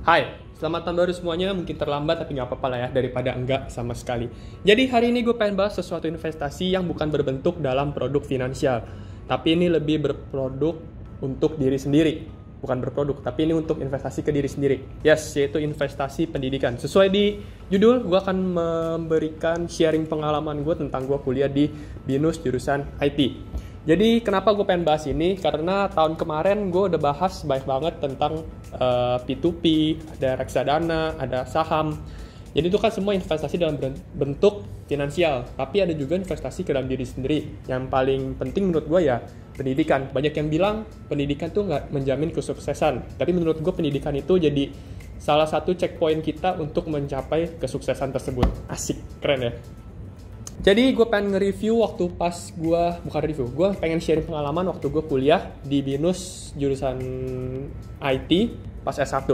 Hai, selamat tahun baru semuanya. Mungkin terlambat tapi nggak apa-apa lah ya, daripada enggak sama sekali. Jadi hari ini gue pengen bahas sesuatu investasi yang bukan berbentuk dalam produk finansial, tapi ini lebih berproduk untuk diri sendiri. Bukan berproduk, tapi ini untuk investasi ke diri sendiri. Yes, yaitu investasi pendidikan. Sesuai di judul, gue akan memberikan sharing pengalaman gue tentang gue kuliah di BINUS jurusan IT. Jadi kenapa gue pengen bahas ini? Karena tahun kemarin gue udah bahas banyak banget tentang P2P, ada reksadana, ada saham. Jadi itu kan semua investasi dalam bentuk finansial. Tapi ada juga investasi ke dalam diri sendiri. Yang paling penting menurut gue ya pendidikan. Banyak yang bilang pendidikan tuh nggak menjamin kesuksesan. Tapi menurut gue pendidikan itu jadi salah satu checkpoint kita untuk mencapai kesuksesan tersebut. Asik, keren ya. Jadi gue pengen nge-review waktu pas gue pengen sharing pengalaman waktu gue kuliah di BINUS jurusan IT pas S1.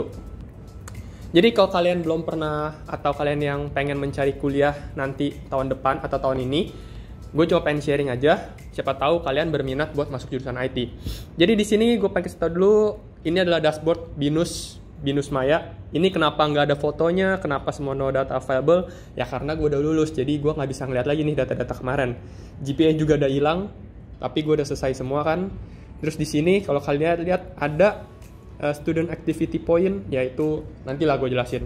Jadi kalau kalian belum pernah atau kalian yang pengen mencari kuliah nanti tahun depan atau tahun ini, gue cuma pengen sharing aja, siapa tahu kalian berminat buat masuk jurusan IT. Jadi di sini gue pengen kasih tau dulu, ini adalah dashboard BINUS Maya. Ini kenapa nggak ada fotonya, kenapa semua no data available? Ya karena gue udah lulus, jadi gue nggak bisa ngeliat lagi nih data-data kemarin. GPA juga udah hilang, tapi gue udah selesai semua kan. Terus di sini kalau kalian lihat ada student activity point, yaitu nantilah gue jelasin.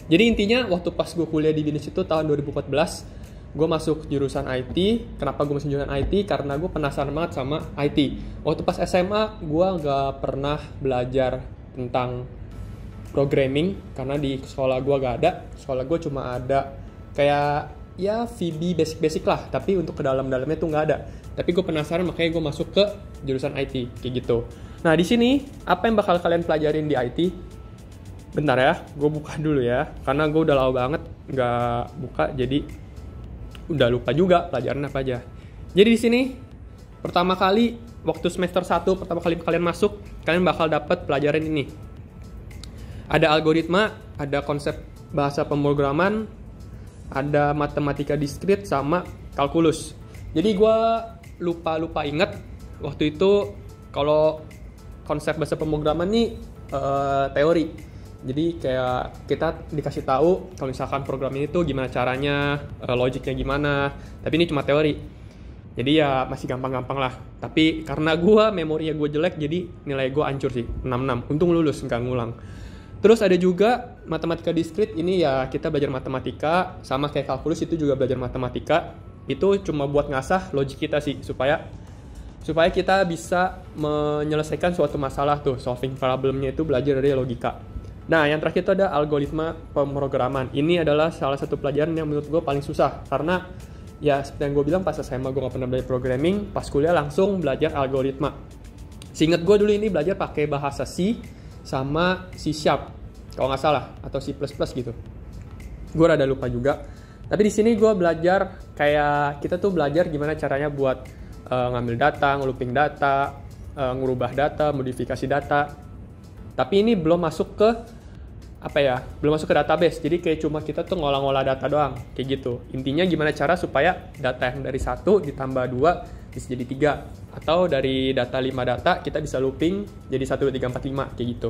Jadi intinya waktu pas gue kuliah di BINUS itu tahun 2014, gue masuk jurusan IT. Kenapa gue masuk jurusan IT? Karena gue penasaran banget sama IT. Waktu pas SMA, gue nggak pernah belajar tentang programming karena di sekolah gue gak ada. Sekolah gue cuma ada kayak ya VB basic lah, tapi untuk ke dalam-dalamnya tuh gak ada. Tapi gue penasaran, makanya gue masuk ke jurusan IT kayak gitu. Nah di sini apa yang bakal kalian pelajarin di IT? Bentar ya, gue buka dulu ya, karena gue udah lama banget nggak buka, jadi udah lupa juga pelajaran apa aja. Jadi di sini pertama kali waktu semester 1 pertama kali kalian masuk, kalian bakal dapat pelajaran ini. Ada algoritma, ada konsep bahasa pemrograman, ada matematika diskrit sama kalkulus. Jadi gue lupa inget waktu itu kalau konsep bahasa pemrograman nih teori. Jadi kayak kita dikasih tahu kalau misalkan program ini tuh gimana caranya, logiknya gimana. Tapi ini cuma teori. Jadi ya masih gampang-gampang lah. Tapi karena memorinya gue jelek, jadi nilai gue hancur sih, 66. Untung lulus, nggak ngulang. Terus ada juga matematika diskrit, ini ya kita belajar matematika, sama kayak kalkulus itu juga belajar matematika. Itu cuma buat ngasah logik kita sih, supaya kita bisa menyelesaikan suatu masalah tuh, solving problemnya itu belajar dari logika. Nah, yang terakhir itu ada algoritma pemrograman. Ini adalah salah satu pelajaran yang menurut gue paling susah, karena ya seperti yang gue bilang pas SMA gue gak pernah belajar programming, pas kuliah langsung belajar algoritma. Seingat gue dulu ini belajar pakai bahasa C sama C# kalau nggak salah, atau C++ gitu. Gue rada lupa juga. Tapi di sini gue belajar kayak kita tuh belajar gimana caranya buat ngambil data, ngelooping data, ngubah data, modifikasi data. Tapi ini belum masuk ke belum masuk ke database. Jadi kayak cuma kita tuh ngolah-ngolah data doang, kayak gitu. Intinya gimana cara supaya data yang dari 1 ditambah 2 bisa jadi 3, atau dari data 5 data kita bisa looping jadi 1 2 3 4 5 kayak gitu.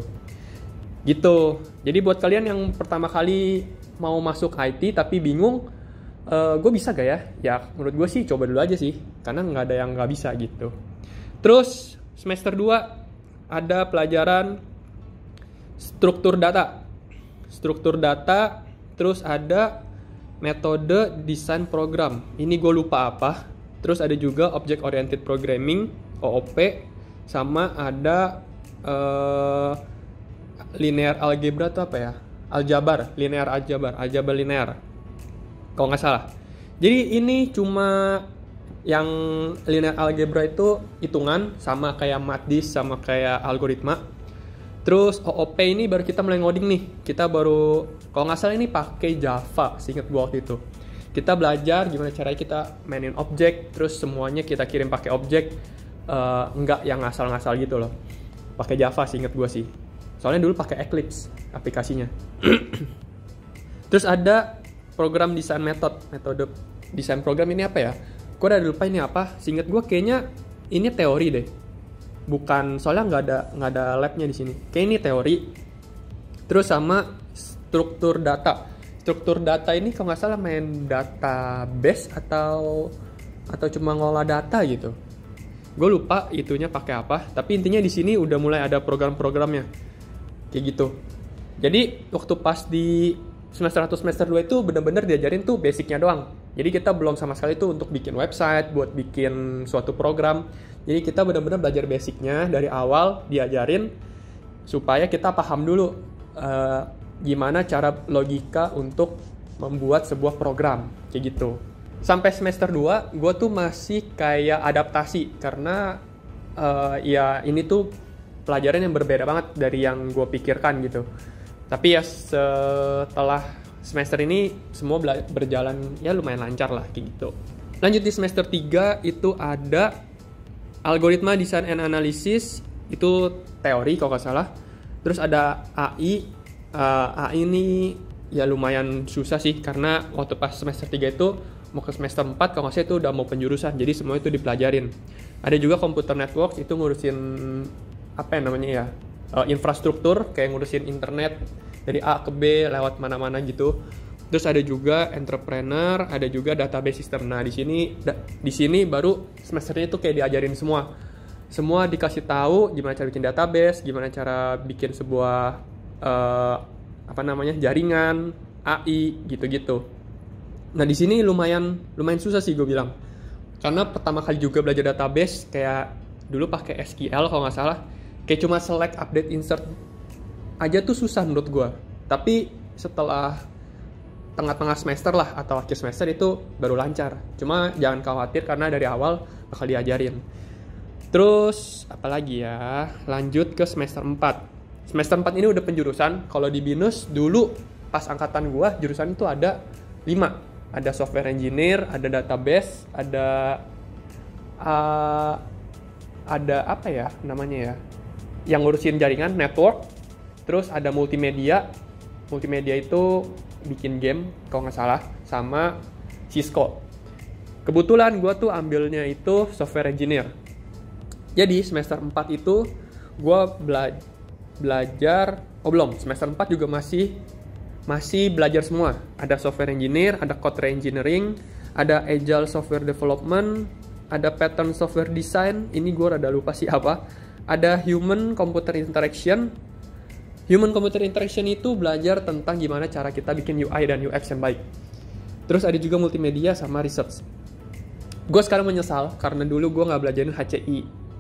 Jadi buat kalian yang pertama kali mau masuk IT tapi bingung, gue bisa gak ya? Ya menurut gue sih coba dulu aja sih, karena nggak ada yang nggak bisa gitu. Terus semester 2 ada pelajaran struktur data, terus ada metode desain program. Ini gue lupa apa. Terus ada juga object oriented programming, OOP, sama ada linear algebra atau apa ya? Aljabar linear. Kalau nggak salah. Jadi ini cuma yang linear algebra itu hitungan, sama kayak matdis, sama kayak algoritma. Terus OOP ini baru kita mulai ngoding nih. Kita baru, kalau nggak salah ini pakai Java, seingat gua waktu itu. Kita belajar gimana caranya kita mainin objek, terus semuanya kita kirim pakai objek, nggak yang ngasal-ngasal gitu loh. Pakai Java seingat gua sih. Soalnya dulu pakai Eclipse aplikasinya. Terus ada program desain metode desain program ini apa ya? Gue udah lupa ini apa. Seingat gue kayaknya ini teori deh. Bukan, soalnya nggak ada labnya di sini. Kayak ini teori. Terus sama struktur data. Struktur data ini kalau nggak salah main database atau cuma ngolah data gitu. Gue lupa itunya pakai apa, tapi intinya di sini udah mulai ada program-programnya kayak gitu. Jadi waktu pas di semester 1 semester 2 itu bener-bener diajarin tuh basicnya doang. Jadi kita belum sama sekali tuh untuk bikin website, buat bikin suatu program. Jadi kita bener-bener belajar basicnya dari awal, diajarin supaya kita paham dulu gimana cara logika untuk membuat sebuah program kayak gitu. Sampai semester 2 gue tuh masih kayak adaptasi karena ya ini tuh pelajaran yang berbeda banget dari yang gue pikirkan gitu. Tapi ya setelah semester ini semua berjalan ya lumayan lancar lah kayak gitu. Lanjut di semester 3 itu ada algoritma design and analysis, itu teori kalau nggak salah. Terus ada AI. AI ini ya lumayan susah sih karena waktu pas semester 3 itu mau ke semester 4 kalau nggak salah itu udah mau penjurusan, jadi semua itu dipelajarin. Ada juga computer networks, itu ngurusin apa yang namanya ya, infrastruktur kayak ngurusin internet dari A ke B lewat mana-mana gitu. Terus ada juga entrepreneur, ada juga database system. Nah di sini baru semesternya itu kayak diajarin semua dikasih tahu gimana cara bikin database, gimana cara bikin sebuah jaringan, AI gitu-gitu. Nah di sini lumayan susah sih gue bilang, karena pertama kali juga belajar database kayak dulu pakai SQL kalau nggak salah, kayak cuma select, update, insert aja tuh susah menurut gue. Tapi setelah tengah-tengah semester lah atau akhir semester itu baru lancar. Cuma jangan khawatir karena dari awal bakal diajarin. Terus apalagi ya, lanjut ke semester 4. Semester 4 ini udah penjurusan. Kalau di BINUS dulu pas angkatan gua jurusan itu ada 5. Ada software engineer, ada database, ada apa ya namanya ya, yang ngurusin jaringan, network. Terus ada multimedia. Multimedia itu bikin game kalau nggak salah, sama Cisco. Kebetulan gua tuh ambilnya itu software engineer. Jadi semester 4 itu gua belajar, belum, semester 4 juga masih belajar semua. Ada software engineer, ada code re-engineering, ada agile software development, ada pattern software design, ini gue rada lupa sih apa. Ada human computer interaction. Human computer interaction itu belajar tentang gimana cara kita bikin UI dan UX yang baik. Terus ada juga multimedia sama research. Gue sekarang menyesal karena dulu gue nggak belajarin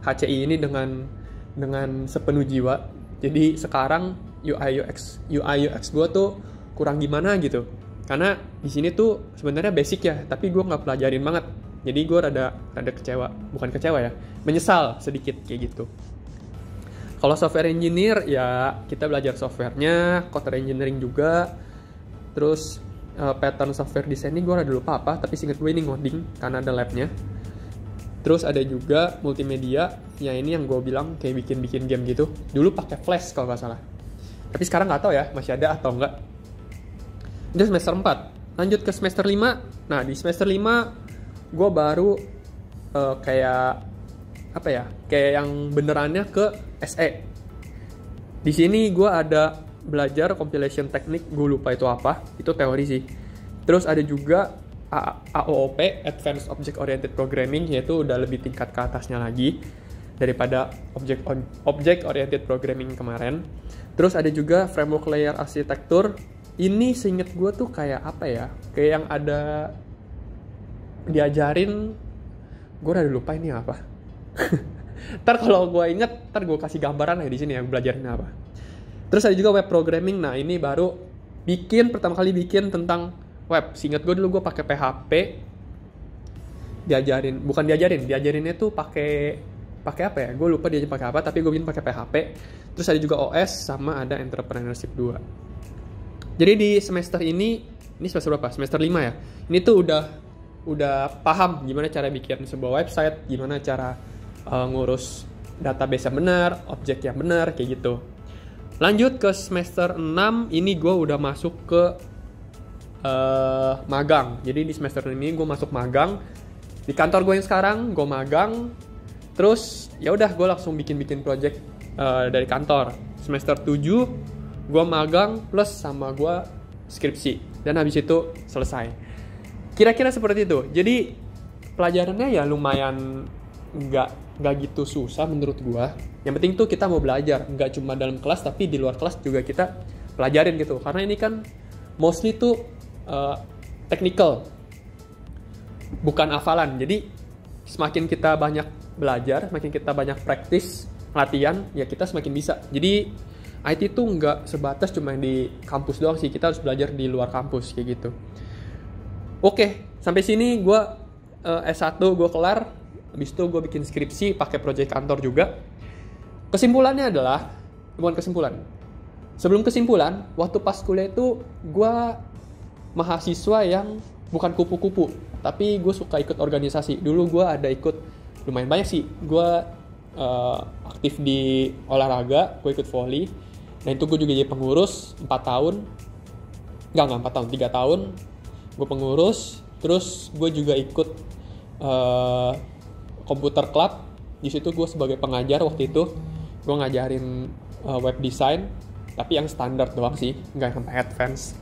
HCI ini dengan sepenuh jiwa. Jadi sekarang UI UX gue tuh kurang gimana gitu. Karena di sini tuh sebenarnya basic ya, tapi gue nggak pelajarin banget. Jadi gue rada kecewa, bukan kecewa ya, menyesal sedikit kayak gitu. Kalau software engineer ya kita belajar softwarenya, code engineering juga. Terus pattern software design ini gue rada lupa apa, tapi seingat gue ini ngoding karena ada labnya. Terus ada juga multimedia, ya ini yang gue bilang kayak bikin game gitu. Dulu pakai Flash kalau nggak salah. Tapi sekarang nggak tahu ya masih ada atau enggak. Itu semester 4. Lanjut ke semester 5. Nah di semester 5 gue baru kayak yang benerannya ke SE. Di sini gue ada belajar compilation teknik, gue lupa itu apa. Itu teori sih. Terus ada juga AOOP, Advanced Object Oriented Programming, yaitu udah lebih tingkat ke atasnya lagi daripada Object Oriented Programming kemarin. Terus ada juga Framework Layer Architecture. Ini seinget gue tuh kayak apa ya, kayak yang ada diajarin, gue udah lupa ini apa. Ntar kalau gue inget, ntar gue kasih gambaran ya di sini yang belajarnya apa. Terus ada juga web programming. Nah ini baru pertama kali bikin tentang web. Seingat gue dulu gue pakai PHP. Diajarinnya tuh pakai apa ya? Gue lupa diajarin pakai apa, tapi gue bikin pakai PHP. Terus ada juga OS sama ada entrepreneurship 2. Jadi di semester ini semester berapa? Semester 5 ya. Ini tuh udah paham gimana cara bikin sebuah website, gimana cara ngurus database yang benar, objek yang benar, kayak gitu. Lanjut ke semester 6, ini gue udah masuk ke magang. Jadi di semester ini gue masuk magang di kantor gue yang sekarang. Gue magang, terus ya udah gue langsung bikin project dari kantor. Semester 7 Gue magang plus sama gue skripsi. Dan habis itu selesai. Kira-kira seperti itu. Jadi pelajarannya ya lumayan nggak gitu susah menurut gue. Yang penting tuh kita mau belajar. Nggak cuma dalam kelas tapi di luar kelas juga kita pelajarin gitu. Karena ini kan mostly tuh technical. Bukan hafalan. Jadi semakin kita banyak belajar, semakin kita banyak praktis, latihan, ya kita semakin bisa. Jadi IT tuh nggak sebatas cuma di kampus doang sih, kita harus belajar di luar kampus kayak gitu. Oke, sampai sini gue S1 gue kelar, habis itu gue bikin skripsi pakai proyek kantor juga. Kesimpulannya adalah, bukan kesimpulan. Sebelum kesimpulan, waktu pas kuliah itu gue mahasiswa yang bukan kupu-kupu, tapi gue suka ikut organisasi. Dulu gue ada ikut lumayan banyak sih. Gue aktif di olahraga, gue ikut volley. Dan itu gue juga jadi pengurus 4 tahun. Enggak 4 tahun, 3 tahun. Gue pengurus. Terus gue juga ikut komputer club. Di situ gue sebagai pengajar waktu itu. Gue ngajarin web design. Tapi yang standar doang sih, nggak sampai advance.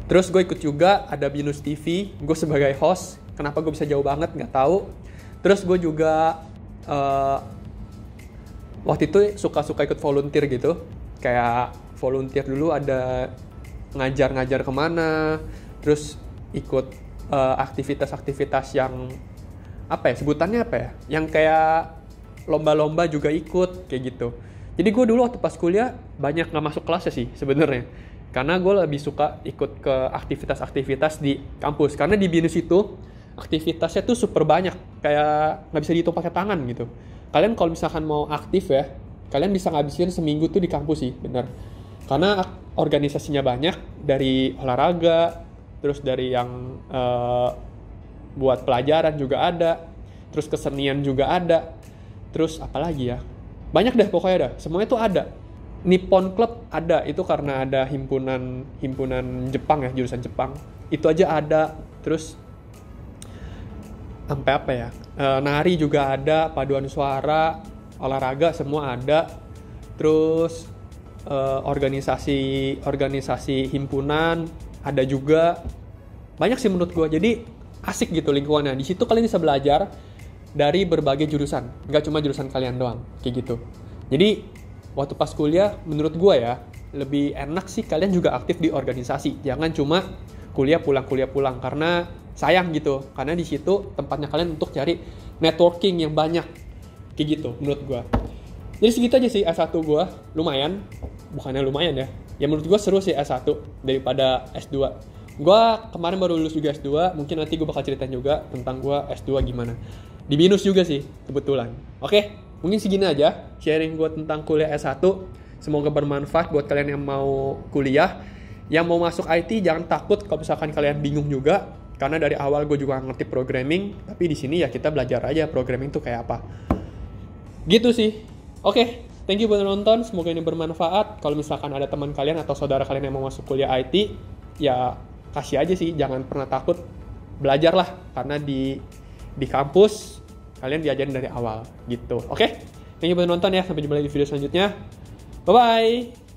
Terus gue ikut juga ada Binus TV, gue sebagai host. Kenapa gue bisa jauh banget, nggak tahu. Terus gue juga waktu itu suka-suka ikut volunteer gitu. Kayak volunteer dulu ada ngajar-ngajar kemana. Terus ikut aktivitas-aktivitas yang apa ya, sebutannya apa ya? Yang kayak lomba-lomba juga ikut, kayak gitu. Jadi gue dulu waktu pas kuliah banyak nggak masuk kelas sih sebenarnya. Karena gue lebih suka ikut ke aktivitas-aktivitas di kampus. Karena di BINUS itu aktivitasnya tuh super banyak. Kayak nggak bisa dihitung pakai tangan gitu. Kalian kalau misalkan mau aktif ya, kalian bisa ngabisin seminggu tuh di kampus sih, bener. Karena organisasinya banyak. Dari olahraga, terus dari yang buat pelajaran juga ada. Terus kesenian juga ada. Terus apa lagi ya? Banyak deh pokoknya dah. Semuanya tuh ada. Nippon Club ada, itu karena ada himpunan Jepang ya, jurusan Jepang. Itu aja ada. Terus sampai apa ya? Nari juga ada, paduan suara, olahraga semua ada. Terus organisasi himpunan ada juga. Banyak sih menurut gue. Jadi asik gitu lingkungannya. Di situ kalian bisa belajar dari berbagai jurusan, nggak cuma jurusan kalian doang, kayak gitu. Jadi waktu pas kuliah, menurut gue ya, lebih enak sih kalian juga aktif di organisasi. Jangan cuma kuliah pulang, karena sayang gitu. Karena di situ tempatnya kalian untuk cari networking yang banyak, kayak gitu menurut gue. Jadi segitu aja sih S1 gue, lumayan. Bukannya lumayan ya, ya menurut gue seru sih S1 daripada S2. Gue kemarin baru lulus juga S2, mungkin nanti gue bakal ceritain juga tentang gue S2 gimana. Di BINUS juga sih, kebetulan. Oke, mungkin segini aja sharing gue tentang kuliah S1. Semoga bermanfaat buat kalian yang mau kuliah. Yang mau masuk IT, jangan takut kalau misalkan kalian bingung juga. Karena dari awal gue juga ngerti programming. Tapi di sini ya kita belajar aja programming itu kayak apa. Gitu sih. Oke, thank you buat nonton. Semoga ini bermanfaat. Kalau misalkan ada teman kalian atau saudara kalian yang mau masuk kuliah IT, ya kasih aja sih. Jangan pernah takut. Belajarlah. Karena di kampus kalian diajarin dari awal gitu. Oke? Thank you buat nonton ya. Sampai jumpa lagi di video selanjutnya. Bye-bye!